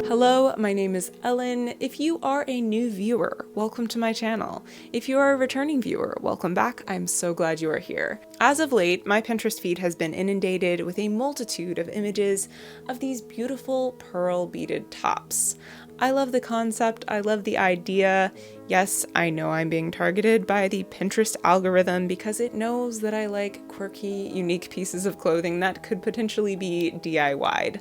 Hello, my name is Ellen. If you are a new viewer, welcome to my channel. If you are a returning viewer, welcome back. I'm so glad you are here. As of late, my Pinterest feed has been inundated with a multitude of images of these beautiful pearl beaded tops. I love the concept, I love the idea. Yes, I know I'm being targeted by the Pinterest algorithm because it knows that I like quirky, unique pieces of clothing that could potentially be DIY'd.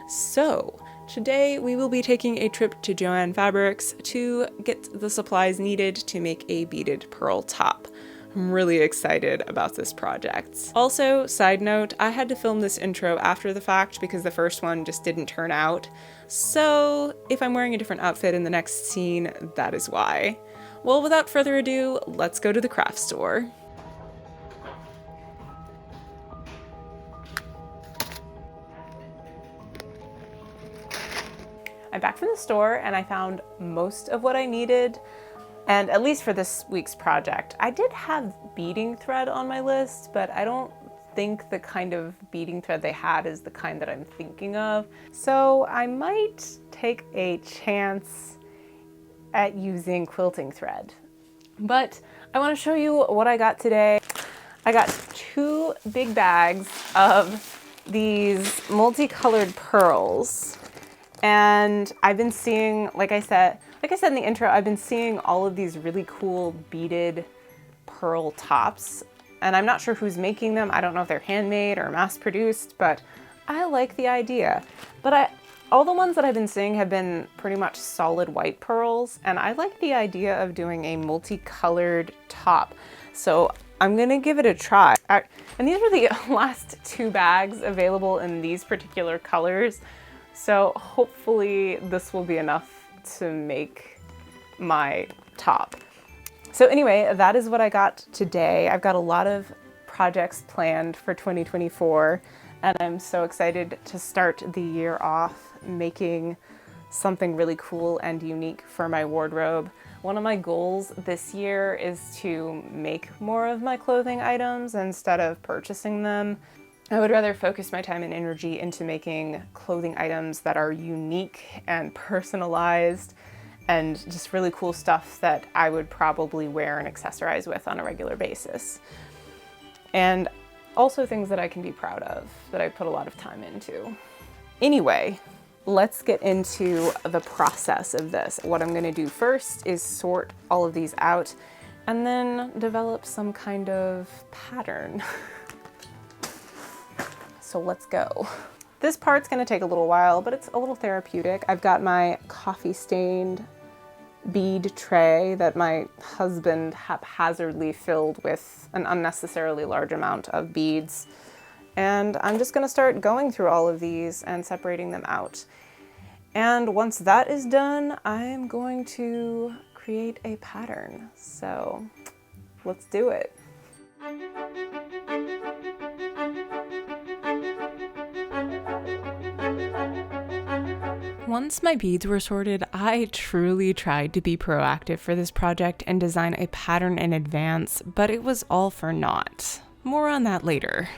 So, today we will be taking a trip to Joann Fabrics to get the supplies needed to make a beaded pearl top. I'm really excited about this project. Also, side note, I had to film this intro after the fact because the first one just didn't turn out. So if I'm wearing a different outfit in the next scene, that is why. Well, without further ado, let's go to the craft store. I'm back from the store and I found most of what I needed, and at least for this week's project. I did have beading thread on my list, but I don't think the kind of beading thread they had is the kind that I'm thinking of. So I might take a chance at using quilting thread. But I want to show you what I got today. I got 2 big bags of these multicolored pearls. And I've been seeing, like I said in the intro, I've been seeing all of these really cool beaded pearl tops. And I'm not sure who's making them. I don't know if they're handmade or mass produced, but I like the idea. But all the ones that I've been seeing have been pretty much solid white pearls. And I like the idea of doing a multicolored top. So I'm gonna give it a try. And these are the last 2 bags available in these particular colors. So hopefully this will be enough to make my top. So anyway, that is what I got today. I've got a lot of projects planned for 2024, and I'm so excited to start the year off making something really cool and unique for my wardrobe. One of my goals this year is to make more of my clothing items instead of purchasing them. I would rather focus my time and energy into making clothing items that are unique and personalized and just really cool stuff that I would probably wear and accessorize with on a regular basis. And also things that I can be proud of, that I put a lot of time into. Anyway, let's get into the process of this. What I'm gonna do first is sort all of these out and then develop some kind of pattern. So let's go. This part's gonna take a little while, but it's a little therapeutic. I've got my coffee stained bead tray that my husband haphazardly filled with an unnecessarily large amount of beads. And I'm just gonna start going through all of these and separating them out. And once that is done, I'm going to create a pattern. So let's do it. Once my beads were sorted, I truly tried to be proactive for this project and design a pattern in advance, but it was all for naught. More on that later.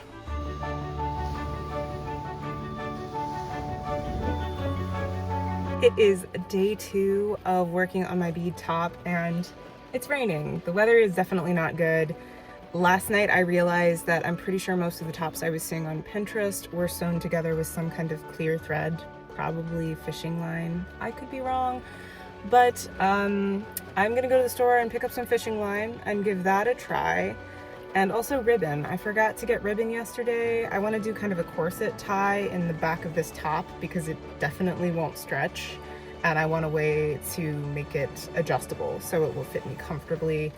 It is day 2 of working on my bead top and it's raining. The weather is definitely not good. Last night I realized that I'm pretty sure most of the tops I was seeing on Pinterest were sewn together with some kind of clear thread. Probably fishing line. I could be wrong, but I'm gonna go to the store and pick up some fishing line and give that a try. And also ribbon. I forgot to get ribbon yesterday. I want to do kind of a corset tie in the back of this top because it definitely won't stretch, and I want a way to make it adjustable so it will fit me comfortably,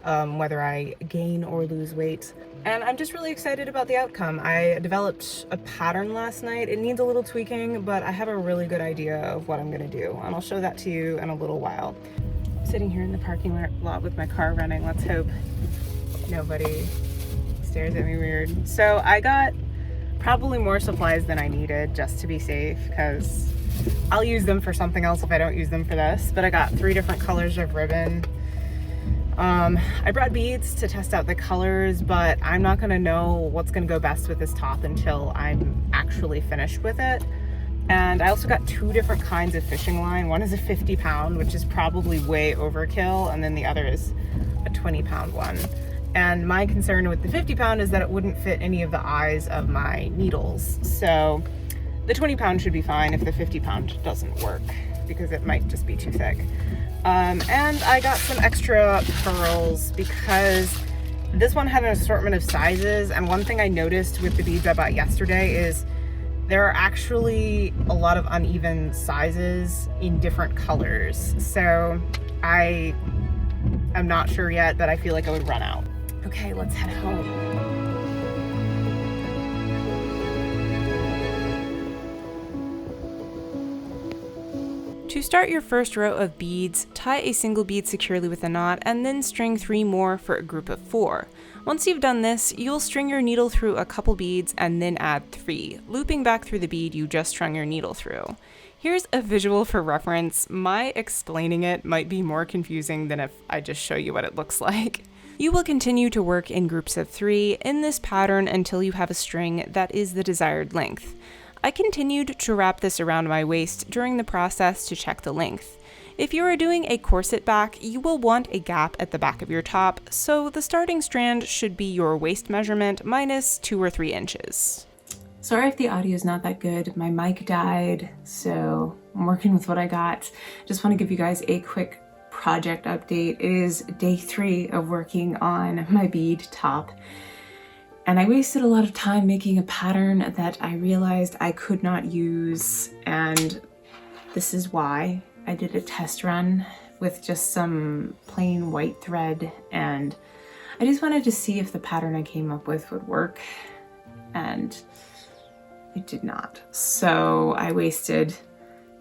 whether I gain or lose weight. And I'm just really excited about the outcome. I developed a pattern last night. It needs a little tweaking, but I have a really good idea of what I'm gonna do, and I'll show that to you in a little while. I'm sitting here in the parking lot with my car running. Let's hope nobody stares at me weird. So I got probably more supplies than I needed just to be safe, because I'll use them for something else if I don't use them for this. But I got 3 different colors of ribbon. I brought beads to test out the colors, but I'm not gonna know what's gonna go best with this top until I'm actually finished with it. And I also got 2 different kinds of fishing line. One is a 50-pound, which is probably way overkill, and then the other is a 20-pound one. And my concern with the 50-pound is that it wouldn't fit any of the eyes of my needles. So the 20-pound should be fine if the 50-pound doesn't work, because it might just be too thick. And I got some extra pearls because this one had an assortment of sizes, and one thing I noticed with the beads I bought yesterday is there are actually a lot of uneven sizes in different colors. So I am not sure yet, but I feel like I would run out. Okay, let's head home. To start your first row of beads, tie a single bead securely with a knot and then string 3 more for a group of 4. Once you've done this, you'll string your needle through a couple beads and then add 3, looping back through the bead you just strung your needle through. Here's a visual for reference. My explaining it might be more confusing than if I just show you what it looks like. You will continue to work in groups of 3 in this pattern until you have a string that is the desired length. I continued to wrap this around my waist during the process to check the length. If you are doing a corset back, you will want a gap at the back of your top, so the starting strand should be your waist measurement minus 2 or 3 inches. Sorry if the audio is not that good. My mic died, so I'm working with what I got. Just want to give you guys a quick project update. It is day 3 of working on my bead top. And I wasted a lot of time making a pattern that I realized I could not use, and this is why. I did a test run with just some plain white thread, and I just wanted to see if the pattern I came up with would work, and it did not. So I wasted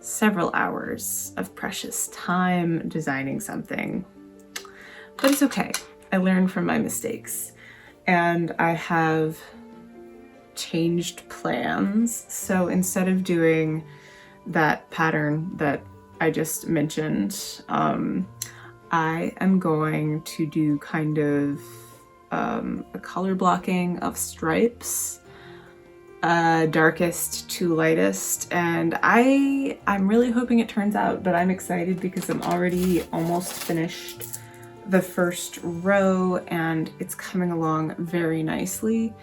several hours of precious time designing something, but it's okay. I learned from my mistakes. And I have changed plans. So instead of doing that pattern that I just mentioned, I am going to do kind of a color blocking of stripes, darkest to lightest. And I'm really hoping it turns out, but I'm excited because I'm already almost finished the first row and it's coming along very nicely.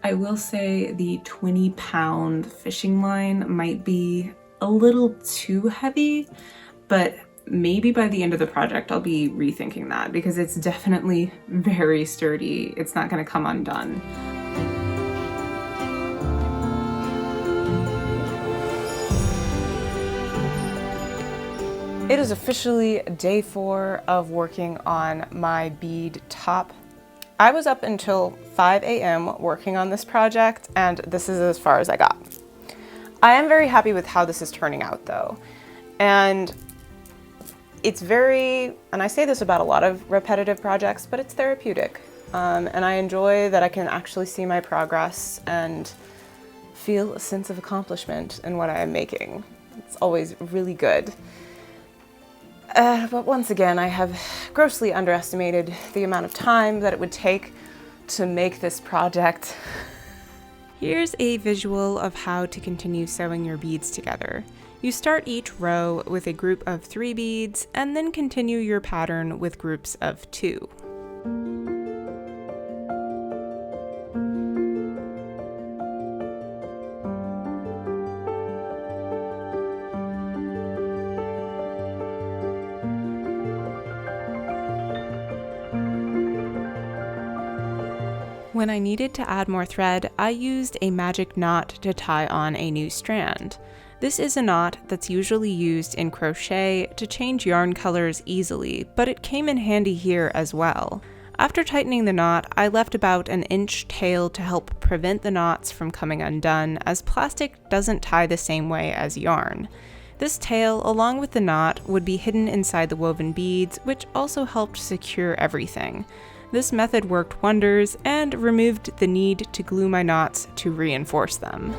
I will say the 20-pound fishing line might be a little too heavy, but maybe by the end of the project I'll be rethinking that because it's definitely very sturdy. It's not going to come undone. It is officially day 4 of working on my bead top. I was up until 5 a.m. working on this project, and this is as far as I got. I am very happy with how this is turning out though. And it's very, and I say this about a lot of repetitive projects, but it's therapeutic. And I enjoy that I can actually see my progress and feel a sense of accomplishment in what I am making. It's always really good. But once again, I have grossly underestimated the amount of time that it would take to make this project. Here's a visual of how to continue sewing your beads together. You start each row with a group of 3 beads and then continue your pattern with groups of 2. When I needed to add more thread, I used a magic knot to tie on a new strand. This is a knot that's usually used in crochet to change yarn colors easily, but it came in handy here as well. After tightening the knot, I left about an inch tail to help prevent the knots from coming undone, as plastic doesn't tie the same way as yarn. This tail, along with the knot, would be hidden inside the woven beads, which also helped secure everything. This method worked wonders and removed the need to glue my knots to reinforce them.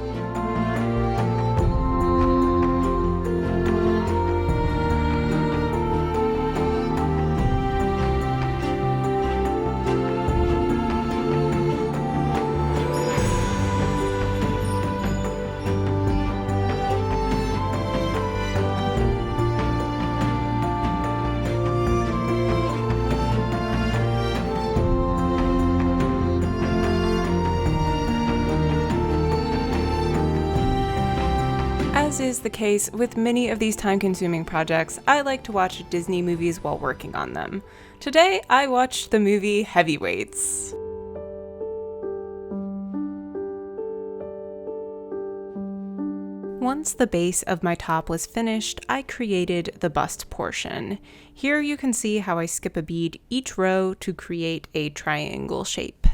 is the case with many of these time-consuming projects, I like to watch Disney movies while working on them. Today, I watched the movie Heavyweights. Once the base of my top was finished, I created the bust portion. Here you can see how I skip a bead each row to create a triangle shape.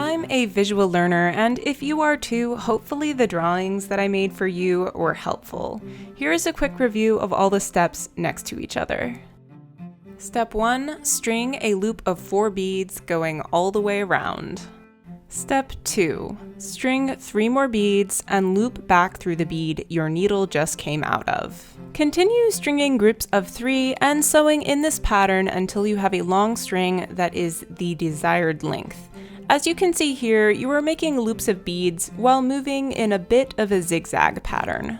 I'm a visual learner, and if you are too, hopefully the drawings that I made for you were helpful. Here is a quick review of all the steps next to each other. Step 1. String a loop of 4 beads going all the way around. Step 2. String 3 more beads and loop back through the bead your needle just came out of. Continue stringing groups of 3 and sewing in this pattern until you have a long string that is the desired length. As you can see here, you are making loops of beads while moving in a bit of a zigzag pattern.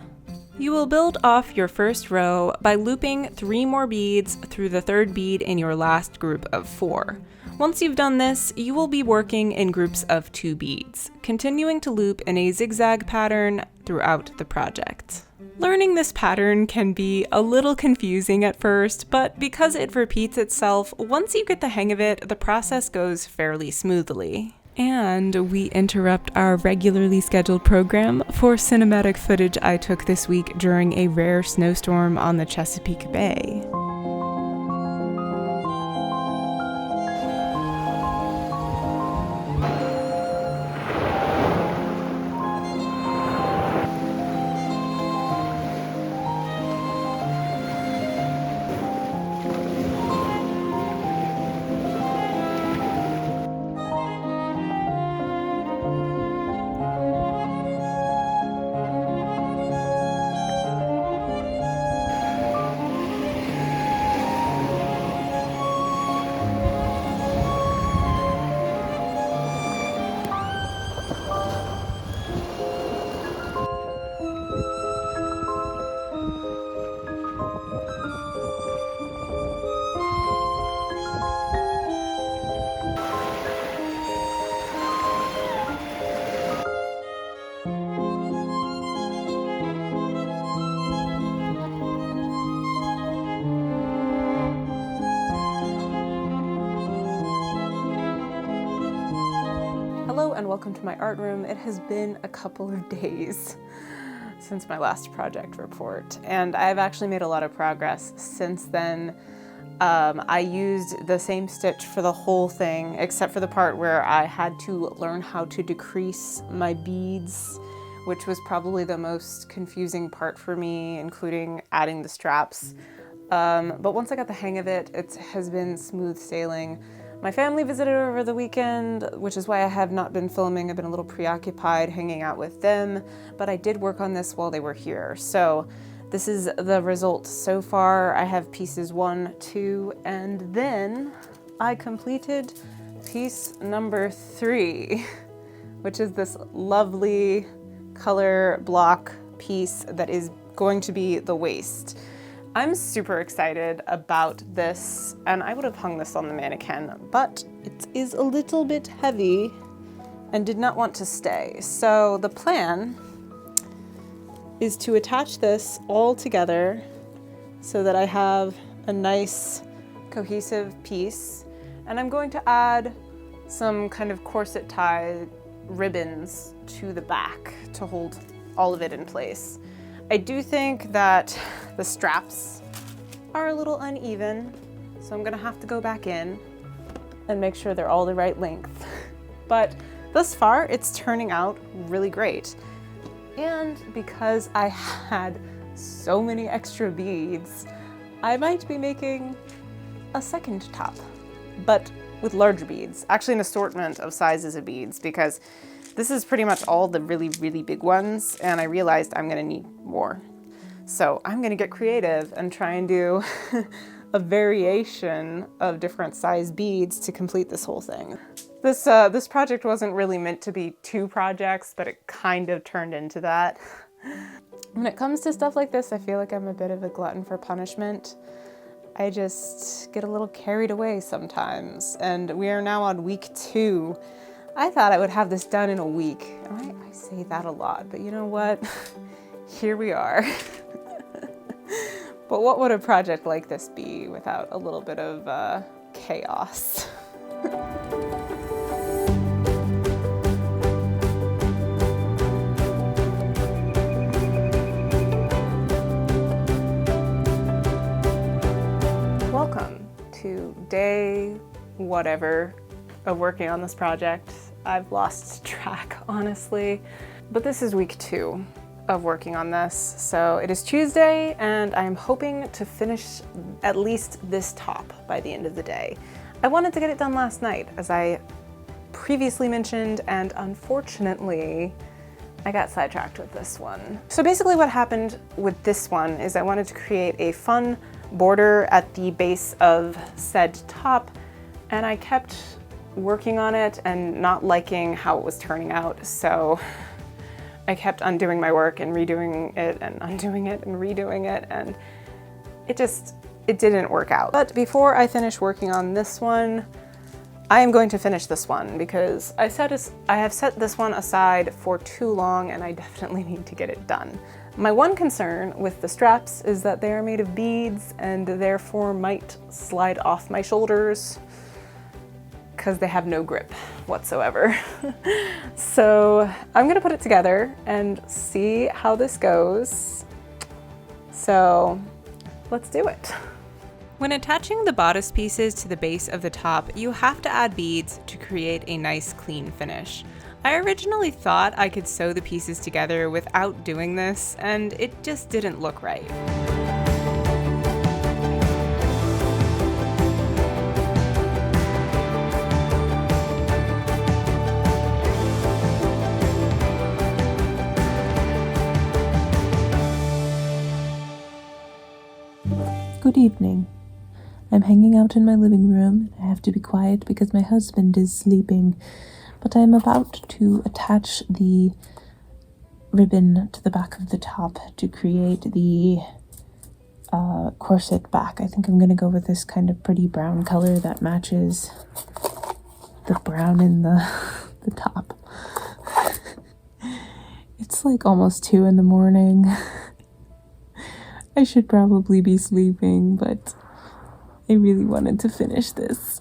You will build off your first row by looping 3 more beads through the 3rd bead in your last group of 4. Once you've done this, you will be working in groups of 2 beads, continuing to loop in a zigzag pattern throughout the project. Learning this pattern can be a little confusing at first, but because it repeats itself, once you get the hang of it, the process goes fairly smoothly. And we interrupt our regularly scheduled program for cinematic footage I took this week during a rare snowstorm on the Chesapeake Bay. Hello and welcome to my art room. It has been a couple of days since my last project report, and I've actually made a lot of progress since then. I used the same stitch for the whole thing, except for the part where I had to learn how to decrease my beads, which was probably the most confusing part for me, including adding the straps. But once I got the hang of it, it has been smooth sailing. My family visited over the weekend, which is why I have not been filming. I've been a little preoccupied hanging out with them, but I did work on this while they were here. So this is the result so far. I have pieces 1, 2, and then I completed piece number 3, which is this lovely color block piece that is going to be the waist. I'm super excited about this, and I would have hung this on the mannequin, but it is a little bit heavy and did not want to stay. So the plan is to attach this all together so that I have a nice cohesive piece, and I'm going to add some kind of corset tie ribbons to the back to hold all of it in place. I do think that the straps are a little uneven, so I'm gonna have to go back in and make sure they're all the right length. But thus far, it's turning out really great. And because I had so many extra beads, I might be making a second top, but with larger beads. Actually an assortment of sizes of beads, because This is pretty much all the really, really big ones, and I realized I'm gonna need more. So I'm gonna get creative and try and do a variation of different size beads to complete this whole thing. This project wasn't really meant to be 2 projects, but it kind of turned into that. When it comes to stuff like this, I feel like I'm a bit of a glutton for punishment. I just get a little carried away sometimes, and we are now on week 2. I thought I would have this done in a week. I say that a lot, but you know what? Here we are. But what would a project like this be without a little bit of chaos? Welcome to day whatever of working on this project. I've lost track, honestly, but this is week 2 of working on this. So it is Tuesday, and I'm hoping to finish at least this top by the end of the day. I wanted to get it done last night, as I previously mentioned, and unfortunately, I got sidetracked with this one. So basically what happened with this one is I wanted to create a fun border at the base of said top, and I kept working on it and not liking how it was turning out. So I kept undoing my work and redoing it and undoing it and redoing it, and it didn't work out. But before I finish working on this one, I am going to finish this one because I have set this one aside for too long, and I definitely need to get it done. My one concern with the straps is that they are made of beads and therefore might slide off my shoulders because they have no grip whatsoever. So I'm gonna put it together and see how this goes. So let's do it. When attaching the bodice pieces to the base of the top, you have to add beads to create a nice clean finish. I originally thought I could sew the pieces together without doing this, and it just didn't look right. Good evening. I'm hanging out in my living room. I have to be quiet because my husband is sleeping, but I am about to attach the ribbon to the back of the top to create the corset back. I think I'm going to go with this kind of pretty brown color that matches the brown in the top. It's like almost 2 in the morning. I should probably be sleeping, but I really wanted to finish this.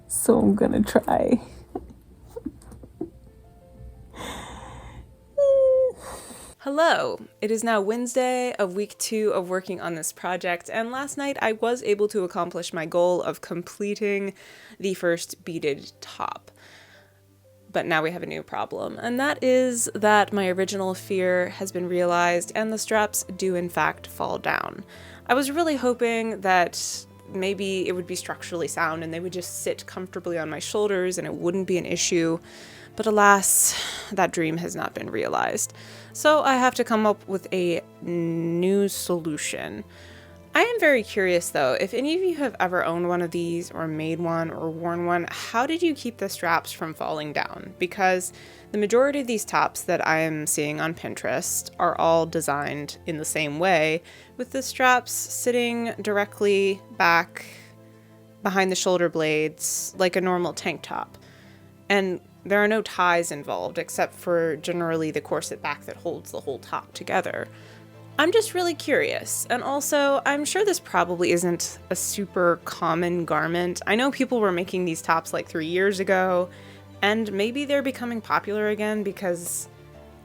So I'm gonna try. Hello! It is now Wednesday of week 2 of working on this project, and last night I was able to accomplish my goal of completing the first beaded top. But now we have a new problem, and that is that my original fear has been realized and the straps do in fact fall down. I was really hoping that maybe it would be structurally sound and they would just sit comfortably on my shoulders and it wouldn't be an issue, but alas, that dream has not been realized. So I have to come up with a new solution. I am very curious though, if any of you have ever owned one of these or made one or worn one, how did you keep the straps from falling down? Because the majority of these tops that I am seeing on Pinterest are all designed in the same way, with the straps sitting directly back behind the shoulder blades like a normal tank top. And there are no ties involved except for generally the corset back that holds the whole top together. I'm just really curious, and also I'm sure this probably isn't a super common garment. I know people were making these tops like 3 years ago, and maybe they're becoming popular again because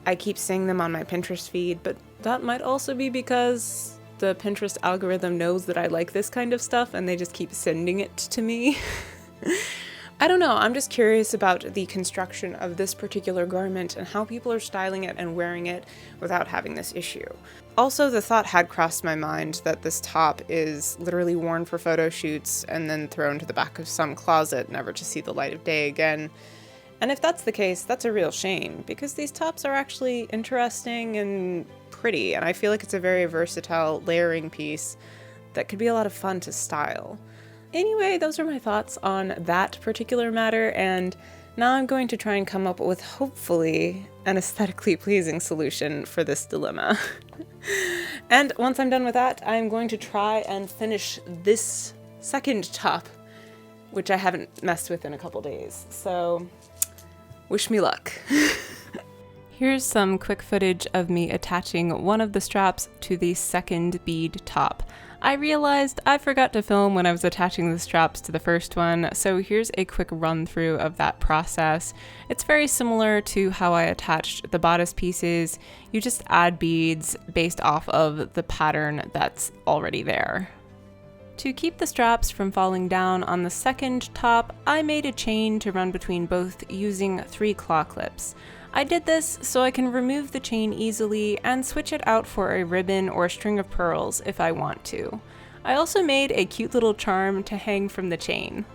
I keep seeing them on my Pinterest feed, but that might also be because the Pinterest algorithm knows that I like this kind of stuff and they just keep sending it to me. I don't know, I'm just curious about the construction of this particular garment and how people are styling it and wearing it without having this issue. Also, the thought had crossed my mind that this top is literally worn for photo shoots and then thrown to the back of some closet, never to see the light of day again. And if that's the case, that's a real shame, because these tops are actually interesting and pretty, and I feel like it's a very versatile layering piece that could be a lot of fun to style. Anyway, those are my thoughts on that particular matter, and now I'm going to try and come up with, hopefully, an aesthetically pleasing solution for this dilemma. And once I'm done with that, I'm going to try and finish this second top, which I haven't messed with in a couple days. So, wish me luck. Here's some quick footage of me attaching one of the straps to the second bead top. I realized I forgot to film when I was attaching the straps to the first one, so here's a quick run through of that process. It's very similar to how I attached the bodice pieces. You just add beads based off of the pattern that's already there. To keep the straps from falling down on the second top, I made a chain to run between both using 3 claw clips. I did this so I can remove the chain easily and switch it out for a ribbon or a string of pearls if I want to. I also made a cute little charm to hang from the chain.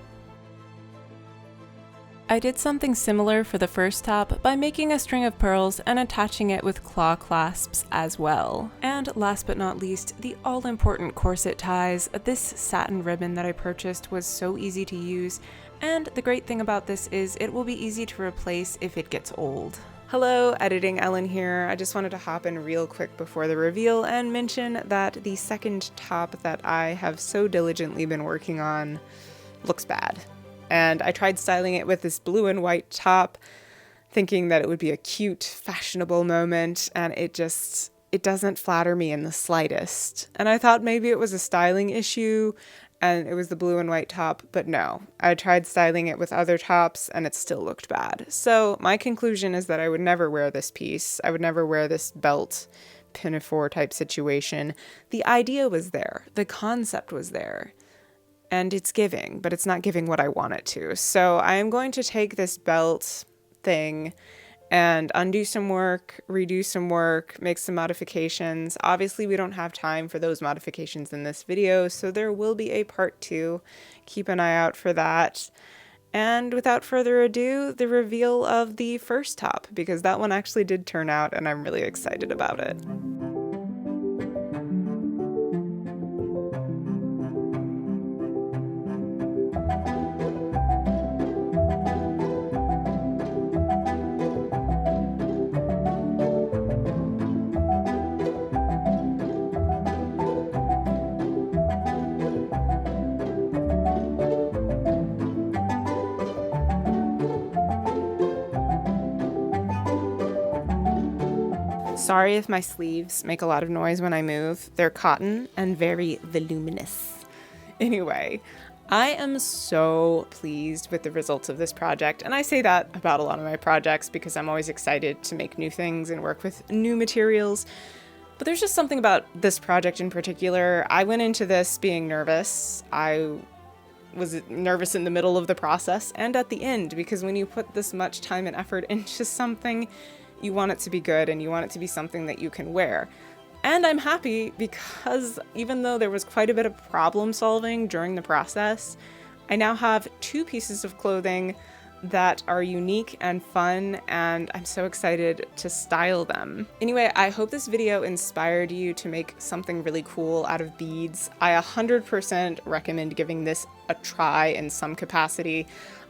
I did something similar for the first top by making a string of pearls and attaching it with claw clasps as well. And last but not least, the all-important corset ties. This satin ribbon that I purchased was so easy to use, and the great thing about this is it will be easy to replace if it gets old. Hello, Editing Ellen here. I just wanted to hop in real quick before the reveal and mention that the second top that I have so diligently been working on looks bad. And I tried styling it with this blue and white top, thinking that it would be a cute, fashionable moment, and it doesn't flatter me in the slightest. And I thought maybe it was a styling issue, and it was the blue and white top, but no. I tried styling it with other tops, and it still looked bad. So my conclusion is that I would never wear this piece. I would never wear this belt pinafore type situation. The idea was there. The concept was there. And it's giving, but it's not giving what I want it to. So I am going to take this belt thing and undo some work, redo some work, make some modifications. Obviously, we don't have time for those modifications in this video, so there will be a part 2. Keep an eye out for that. And without further ado, the reveal of the first top, because that one actually did turn out and I'm really excited about it. Sorry if my sleeves make a lot of noise when I move. They're cotton and very voluminous. Anyway, I am so pleased with the results of this project, and I say that about a lot of my projects because I'm always excited to make new things and work with new materials. But there's just something about this project in particular. I went into this being nervous. I was nervous in the middle of the process and at the end, because when you put this much time and effort into something, you want it to be good and you want it to be something that you can wear. And I'm happy because even though there was quite a bit of problem solving during the process, I now have 2 pieces of clothing that are unique and fun, and I'm so excited to style them. Anyway, I hope this video inspired you to make something really cool out of beads. I 100% recommend giving this a try in some capacity.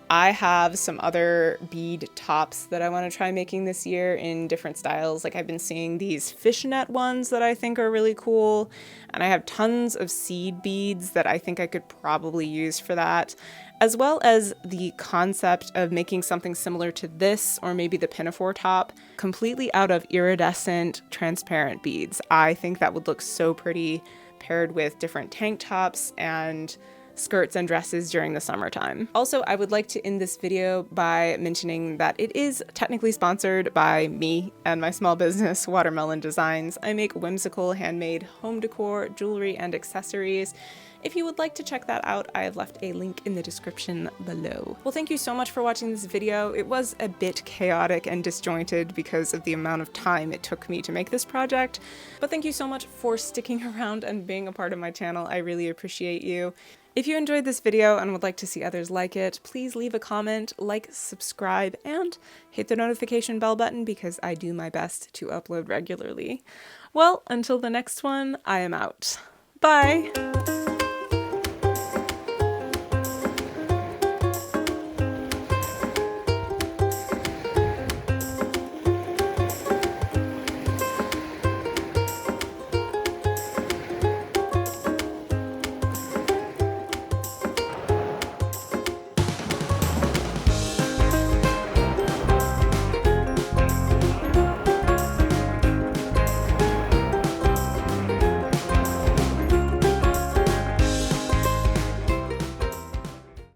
I have some other bead tops that I want to try making this year in different styles. Like, I've been seeing these fishnet ones that I think are really cool, and I have tons of seed beads that I think I could probably use for that, as well as the concept of making something similar to this, or maybe the pinafore top, completely out of iridescent transparent beads. I think that would look so pretty paired with different tank tops and skirts and dresses during the summertime. Also, I would like to end this video by mentioning that it is technically sponsored by me and my small business, Watermelon Designs. I make whimsical handmade home decor, jewelry, and accessories. If you would like to check that out, I have left a link in the description below. Well, thank you so much for watching this video. It was a bit chaotic and disjointed because of the amount of time it took me to make this project, but thank you so much for sticking around and being a part of my channel. I really appreciate you. If you enjoyed this video and would like to see others like it, please leave a comment, like, subscribe, and hit the notification bell button because I do my best to upload regularly. Well, until the next one, I am out. Bye!